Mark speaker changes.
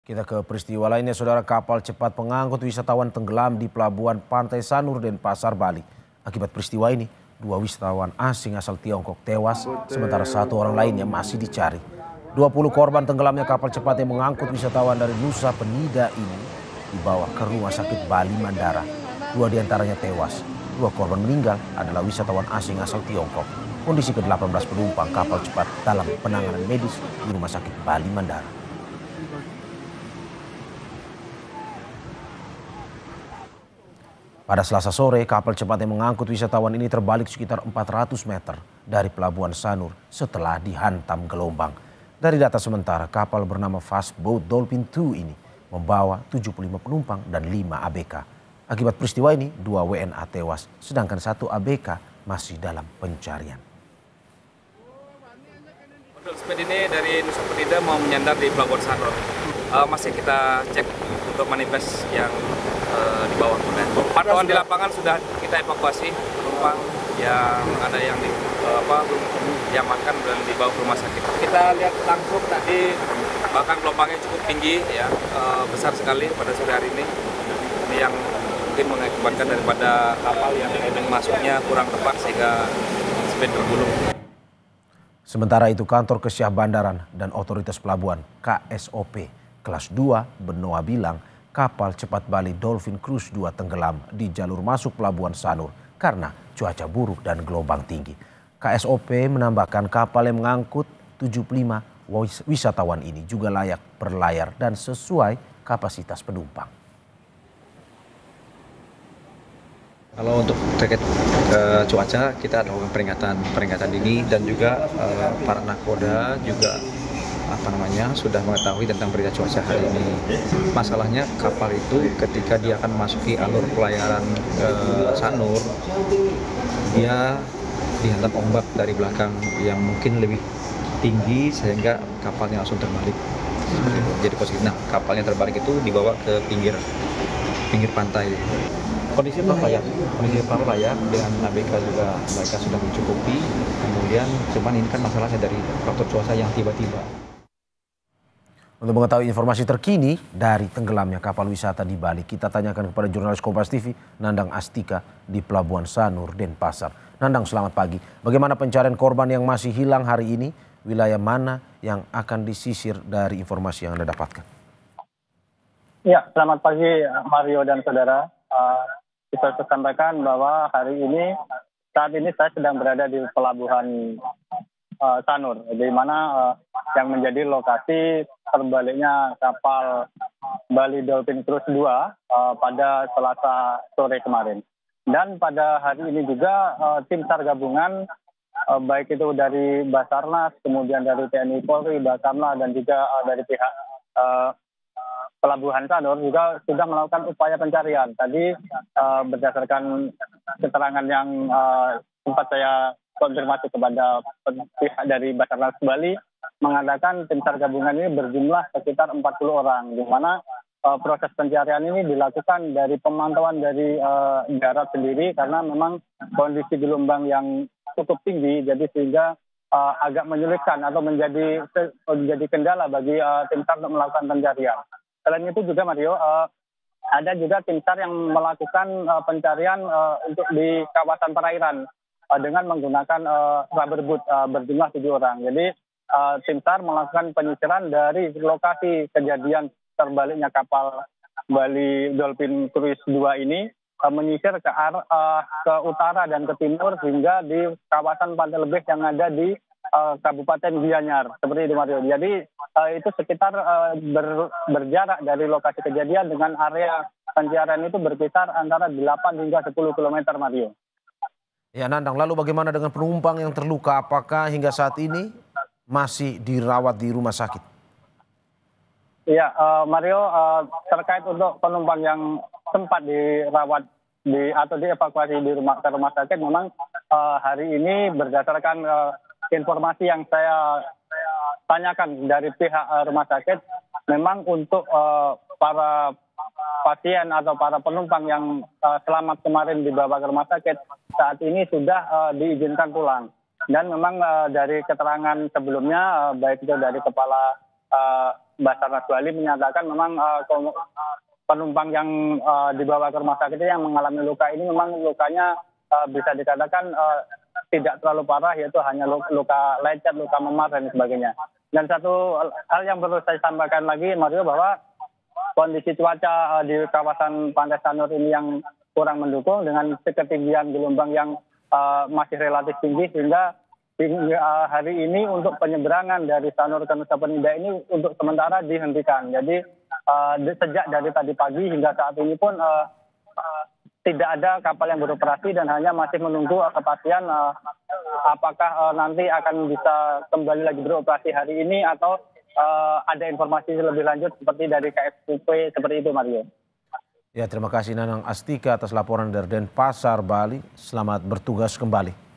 Speaker 1: Kita ke peristiwa lainnya, saudara. Kapal cepat pengangkut wisatawan tenggelam di pelabuhan Pantai Sanur, Denpasar, Bali. Akibat peristiwa ini, 2 wisatawan asing asal Tiongkok tewas, sementara 1 orang lainnya masih dicari. 20 korban tenggelamnya kapal cepat yang mengangkut wisatawan dari Nusa Penida ini dibawa ke rumah sakit Bali Mandara. 2 diantaranya tewas. 2 korban meninggal adalah wisatawan asing asal Tiongkok. Kondisi ke-18 penumpang kapal cepat dalam penanganan medis di rumah sakit Bali Mandara. Pada Selasa sore, kapal cepat yang mengangkut wisatawan ini terbalik sekitar 400 meter dari pelabuhan Sanur setelah dihantam gelombang. Dari data sementara, kapal bernama Fast Boat Dolphin 2 ini membawa 75 penumpang dan 5 ABK. Akibat peristiwa ini, 2 WNA tewas, sedangkan 1 ABK masih dalam pencarian.
Speaker 2: Dolphin ini dari Nusa Penida mau menyandar di pelabuhan Sanur. Masih kita cek untuk manifest yang di bawah. Pantauan di lapangan sudah kita evakuasi penumpang yang ada yang diamankan dan dibawa ke rumah sakit. Kita lihat langsung tadi bahkan gelombangnya cukup tinggi ya, besar sekali pada sore hari ini. Ini yang mungkin mengakibatkan daripada kapal yang masuknya kurang tepat sehingga speed tergulung.
Speaker 1: Sementara itu, kantor Kesyah Bandaran dan Otoritas Pelabuhan KSOP kelas 2 Benoa bilang kapal cepat Bali Dolphin Cruise 2 tenggelam di jalur masuk pelabuhan Sanur karena cuaca buruk dan gelombang tinggi. KSOP menambahkan kapal yang mengangkut 75 wisatawan ini juga layak berlayar dan sesuai kapasitas penumpang.
Speaker 3: Kalau untuk terkait cuaca, kita ada peringatan dini dan juga para nakoda juga sudah mengetahui tentang berita cuaca hari ini. Masalahnya kapal itu ketika dia akan memasuki alur pelayaran Sanur, dia dihantam ombak dari belakang yang mungkin lebih tinggi sehingga kapalnya langsung terbalik. Jadi posisi, kapalnya terbalik itu dibawa ke pinggir pantai. Kondisi perahu layak dengan ABK juga mereka sudah mencukupi. Kemudian cuman ini kan masalahnya dari faktor cuaca yang tiba-tiba.
Speaker 1: Untuk mengetahui informasi terkini dari tenggelamnya kapal wisata di Bali, kita tanyakan kepada jurnalis Kompas TV Nandang Astika di Pelabuhan Sanur, Denpasar. Nandang, selamat pagi. Bagaimana pencarian korban yang masih hilang hari ini? Wilayah mana yang akan disisir dari informasi yang Anda dapatkan?
Speaker 4: Ya, selamat pagi Mario dan saudara. Bisa saya sampaikan bahwa saat ini saya sedang berada di Pelabuhan Sanur, di mana yang menjadi lokasi terbaliknya kapal Bali Dolphin Cruise 2 pada Selasa sore kemarin. Dan pada hari ini juga tim SAR gabungan baik itu dari Basarnas, kemudian dari TNI Polri, Basarnas dan juga dari pihak Pelabuhan Sanur juga sudah melakukan upaya pencarian. Tadi berdasarkan keterangan yang sempat saya konfirmasi kepada pihak dari Basarnas Bali, mengatakan tim SAR gabungan ini berjumlah sekitar 40 orang, di mana proses pencarian ini dilakukan dari pemantauan dari darat sendiri karena memang kondisi gelombang yang cukup tinggi, jadi sehingga agak menyulitkan atau menjadi kendala bagi tim SAR untuk melakukan pencarian. Selain itu juga Mario, ada juga tim SAR yang melakukan pencarian untuk di kawasan perairan dengan menggunakan rubber boat berjumlah 7 orang. Jadi tim SAR melakukan penyisiran dari lokasi kejadian terbaliknya kapal Bali Dolphin Cruise 2 ini, menyisir ke utara dan ke timur hingga di kawasan pantai lebih yang ada di Kabupaten Gianyar, seperti itu Mario. Jadi itu sekitar berjarak dari lokasi kejadian dengan area pencarian itu berkisar antara 8 hingga 10 km Mario.
Speaker 1: Ya Nandang, lalu bagaimana dengan penumpang yang terluka? Apakah hingga saat ini masih dirawat di rumah sakit?
Speaker 4: Ya Mario, terkait untuk penumpang yang sempat dirawat atau dievakuasi ke rumah sakit, memang hari ini berdasarkan informasi yang saya tanyakan dari pihak rumah sakit, memang untuk para pasien atau para penumpang yang selamat kemarin dibawa ke rumah sakit, saat ini sudah diizinkan pulang. Dan memang dari keterangan sebelumnya, baik itu dari Kepala Basarnas Bali menyatakan memang penumpang yang dibawa ke rumah sakit yang mengalami luka ini memang lukanya bisa dikatakan tidak terlalu parah, yaitu hanya luka lecet, luka memar dan sebagainya. Dan satu hal yang perlu saya sampaikan lagi, Mario, bahwa kondisi cuaca di kawasan Pantai Sanur ini yang kurang mendukung dengan ketinggian gelombang yang masih relatif tinggi, sehingga hari ini untuk penyeberangan dari Sanur ke Nusa Penida ini untuk sementara dihentikan. Jadi sejak dari tadi pagi hingga saat ini pun tidak ada kapal yang beroperasi dan hanya masih menunggu kepastian apakah nanti akan bisa kembali lagi beroperasi hari ini atau ada informasi lebih lanjut seperti dari KSUP seperti itu, Mario.
Speaker 1: Ya, terima kasih Nanang Astika atas laporan dari Denpasar, Bali. Selamat bertugas kembali.